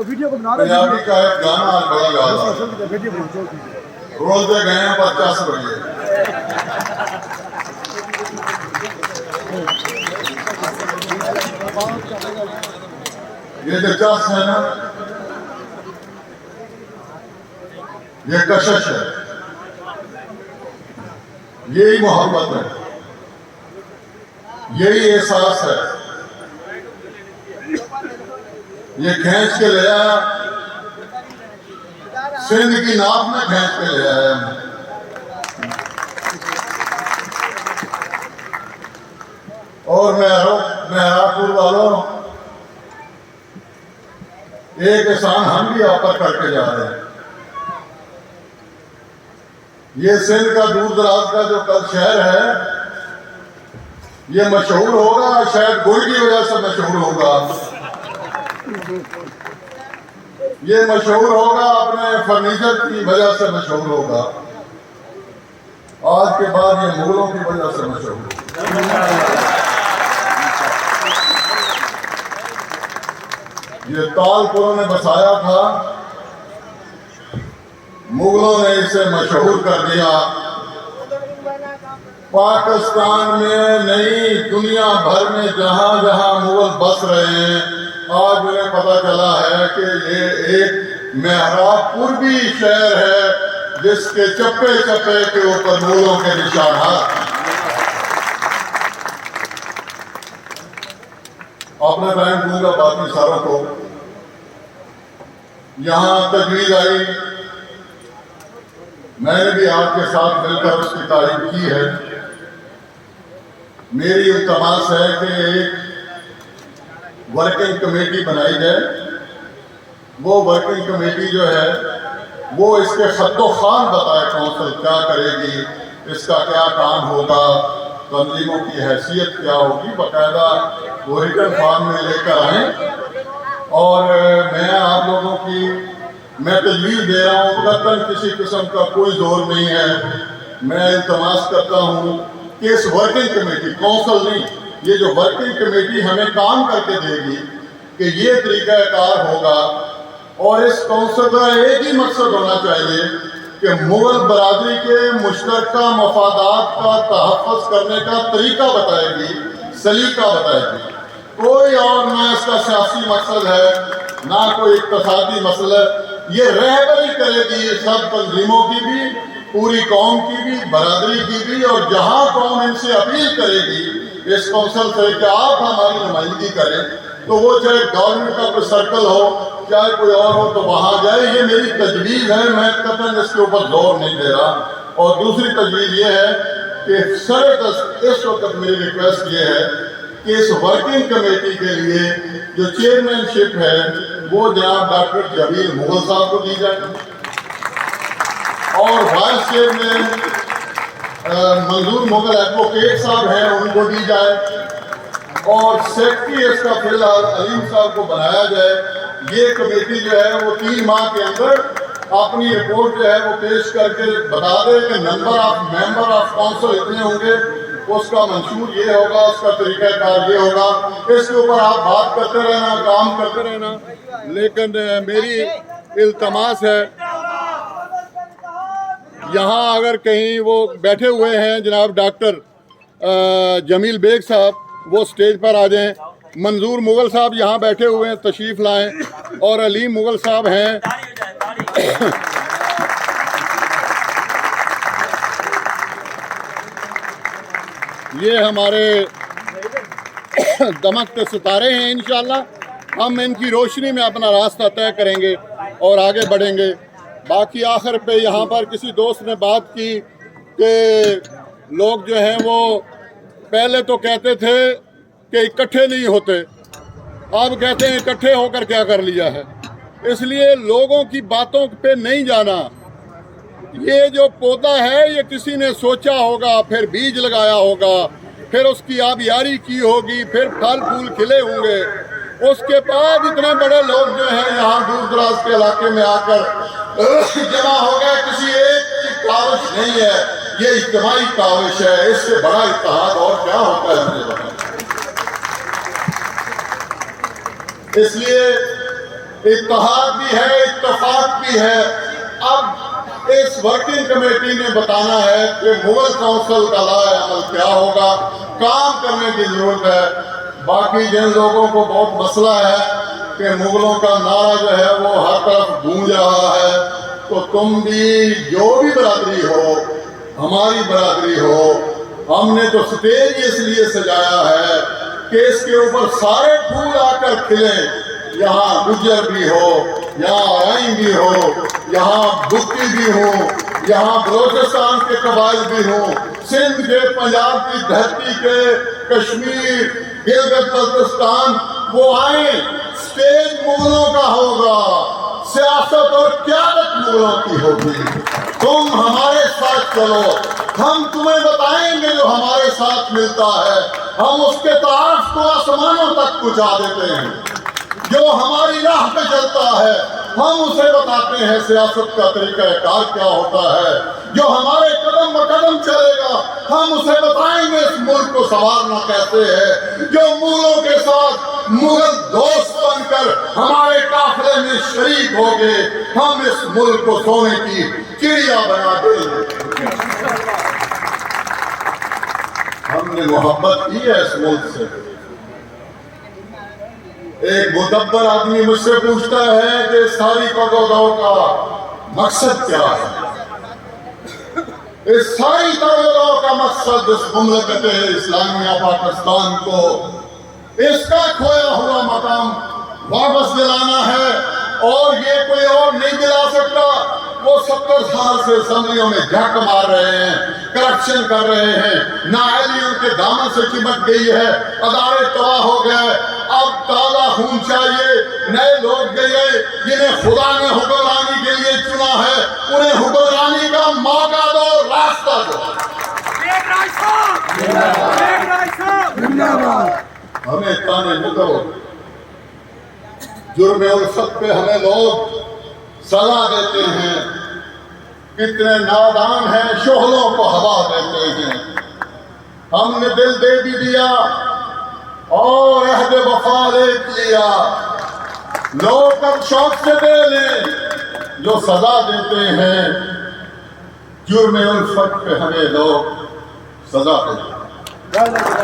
پنجابی کا ایک گانا آج بڑا یاد آ روزے گئے ہیں پر چس رہی ہے. یہ جو چس ہے نا یہ کشش ہے, یہی محبت ہے, یہی احساس ہے. یہ کھینچ کے لے آیا سندھ کی ناپ میں کھینچ کے لے آیا. اور مہراپور والوں ایک احسان ہم بھی آپ پر کر کے جا رہے ہیں. یہ سندھ کا دور دراز کا جو کل شہر ہے یہ مشہور ہوگا, شاید گل کی وجہ سے مشہور ہوگا, یہ مشہور ہوگا اپنے فرنیچر کی وجہ سے مشہور ہوگا, آج کے بعد یہ مغلوں کی وجہ سے مشہور ہوگا. یہ تالپوروں نے بسایا تھا, مغلوں نے اسے مشہور کر دیا. پاکستان میں نہیں دنیا بھر میں جہاں جہاں مغل بس رہے ہیں آج مجھے پتا چلا ہے کہ یہ ایک مہراپور بھی شہر ہے جس کے چپے چپے کے اوپر مغلوں کے نشانات. اپنا ٹائم دوں گا باقی ساروں کو. یہاں تجویز آئی, میں نے بھی آپ کے ساتھ مل کر اس کی تعریف کی ہے. میری التماس ہے کہ ایک ورکنگ کمیٹی بنائی جائے. وہ ورکنگ کمیٹی جو ہے وہ اس کے خط و خال بتائے کونسل کیا کرے گی, اس کا کیا کام ہوگا, تنظیموں کی حیثیت کیا ہوگی, باقاعدہ وہ ریٹن فارم میں لے کر آئیں. اور میں آپ لوگوں کی میں تجویز دے رہا ہوں, قطعاً کسی قسم کا کوئی زور نہیں ہے. میں التماس کرتا ہوں کہ اس ورکنگ کمیٹی, کونسل نہیں, یہ جو ورکنگ کمیٹی ہمیں کام کر کے دے گی کہ یہ طریقہ کار ہوگا. اور اس کونسل کا ایک ہی مقصد ہونا چاہیے کہ مغل برادری کے مشترکہ مفادات کا تحفظ کرنے کا طریقہ بتائے گی, سلیقہ بتائے گی. کوئی اور نہ اس کا سیاسی مقصد ہے نہ کوئی اقتصادی مسئلہ. یہ رہبری کرے گی سب تنظیموں کی بھی, پوری قوم کی بھی, برادری کی بھی. اور جہاں قوم ان سے اپیل کرے گی اس کونسل سے کہ آپ ہماری نمائندگی کریں, تو وہ چاہے گورنمنٹ کا کوئی سرکل ہو چاہے کوئی اور ہو تو وہاں جائے. یہ میری تجویز ہے, میں قطعاً اس کے اوپر زور نہیں دے رہا. اور دوسری تجویز یہ ہے کہ اس وقت میری ریکویسٹ یہ ہے کہ اس ورکنگ کمیٹی کے لیے جو چیئرمین شپ ہے وہ جناب ڈاکٹر جمیل مغل صاحب کو دی جائے, اور وائس چیئرمین منظور مغل ایڈوکیٹ صاحب ہیں ان کو دی جائے, اور سیکرٹری اس کا فی الحال علیم صاحب کو بنایا جائے. یہ کمیٹی جو ہے وہ 3 ماہ کے اندر اپنی رپورٹ جو ہے وہ پیش کر کے بتا دے کہ ممبر آف کونسل اتنے ہوں گے, اس کا منشور یہ ہوگا, اس کا طریقہ کار یہ ہوگا. اس کے اوپر آپ بات کرتے رہنا, کام کرتے رہنا. لیکن میری التماس ہے یہاں اگر کہیں وہ بیٹھے ہوئے ہیں جناب ڈاکٹر جمیل بیگ صاحب, وہ سٹیج پر آ جائیں. منظور مغل صاحب یہاں بیٹھے ہوئے ہیں, تشریف لائیں. اور علیم مغل صاحب ہیں, یہ ہمارے دمکتے ستارے ہیں. انشاءاللہ ہم ان کی روشنی میں اپنا راستہ طے کریں گے اور آگے بڑھیں گے. باقی آخر پہ یہاں پر کسی دوست نے بات کی کہ لوگ جو ہیں وہ پہلے تو کہتے تھے کہ اکٹھے نہیں ہوتے, اب کہتے ہیں اکٹھے ہو کر کیا کر لیا ہے. اس لیے لوگوں کی باتوں پہ نہیں جانا. یہ جو پودا ہے یہ کسی نے سوچا ہوگا, پھر بیج لگایا ہوگا, پھر اس کی آبیاری کی ہوگی, پھر پھل پھول کھلے ہوں گے. اس کے بعد اتنے بڑے لوگ جو ہیں یہاں دور دراز کے علاقے میں آ کر جمع ہو گئے. کسی ایک کی کاوش نہیں ہے, یہ اجتماعی کاوش ہے. اس سے بڑا اتحاد اور کیا ہوتا ہے مجھے بتائیں. اس لیے اتحاد بھی ہے، اتفاق بھی ہے۔ اب اس ورکنگ کمیٹی نے بتانا ہے کہ مغل کونسل کا لائحہ عمل کیا ہوگا، کام کرنے کی ضرورت ہے۔ باقی جن لوگوں کو بہت مسئلہ ہے کہ مغلوں کا نعرہ جو ہے وہ ہر طرف گونج رہا ہے، تو تم بھی جو بھی برادری ہو، ہماری برادری ہو، ہم نے تو سٹیج اس لیے سجایا ہے کہ اس کے اوپر سارے پھول آ کر کھلیں۔ یہاں گجر بھی ہو، یہاں آرائیں بھی ہو، یہاں بگٹی بھی ہوں، یہاں بلوچستان کے قبائل بھی ہوں، سندھ کے، پنجاب کی دھرتی کے، کشمیر، گلگت بلتستان، وہ آئیں۔ سٹیج مغلوں کا ہوگا، سیاست اور قیادت مغلوں کی ہوگی۔ تم ہمارے ساتھ چلو، ہم تمہیں بتائیں گے جو ہمارے ساتھ ملتا ہے، ہم اس کے تعارف کو آسمانوں تک پہنچا دیتے ہیں۔ جو ہماری راہ پہ چلتا ہے ہم اسے بتاتے ہیں سیاست کا طریقہ کار کیا ہوتا ہے۔ جو ہمارے قدم قدم چلے گا ہم اسے بتائیں گے اس ملک کو سنوارنا کیسے ہے۔ جو مغلوں کے ساتھ مغل دوست بن کر ہمارے قافلے میں شریک ہوگے، ہم اس ملک کو سونے کی چڑیا بنا دیں گے۔ ہم نے محبت کی ہے اس ملک سے۔ ایک مدبر آدمی مجھ سے پوچھتا ہے کہ ساری تگودو کا مقصد کیا ہے؟ اس ساری تگودو کا مقصد اس مملکت اسلامیہ پاکستان کو اس کا کھویا ہوا مقام واپس دلانا ہے، اور یہ کوئی اور نہیں دلا سکتا۔ وہ 70 سال سے اسمبلیوں میں جھک مار رہے ہیں، کرپشن کر رہے ہیں، نااہلیوں کے دامن سے چمٹ گئی ہے، ادارے تباہ ہو گئے۔ اب تازہ خون چاہیے، نئے لوگ گئے جنہیں خدا نے حکمرانی کے لیے چنا ہے، انہیں حکمرانی کا موقع دو، راستہ دو۔ ہمیں تانے نہ دو، جرم الفت پہ ہمیں لوگ سزا دیتے ہیں، کتنے نادان ہیں، شعلوں کو ہوا دیتے ہیں۔ ہم نے دل دے بھی دیا اور عہد وفا لکھ لیا، لوگ اب شوق سے دے لیں جو سزا دیتے ہیں، جرم الفت پہ ہمیں لوگ سزا دیتے ہیں۔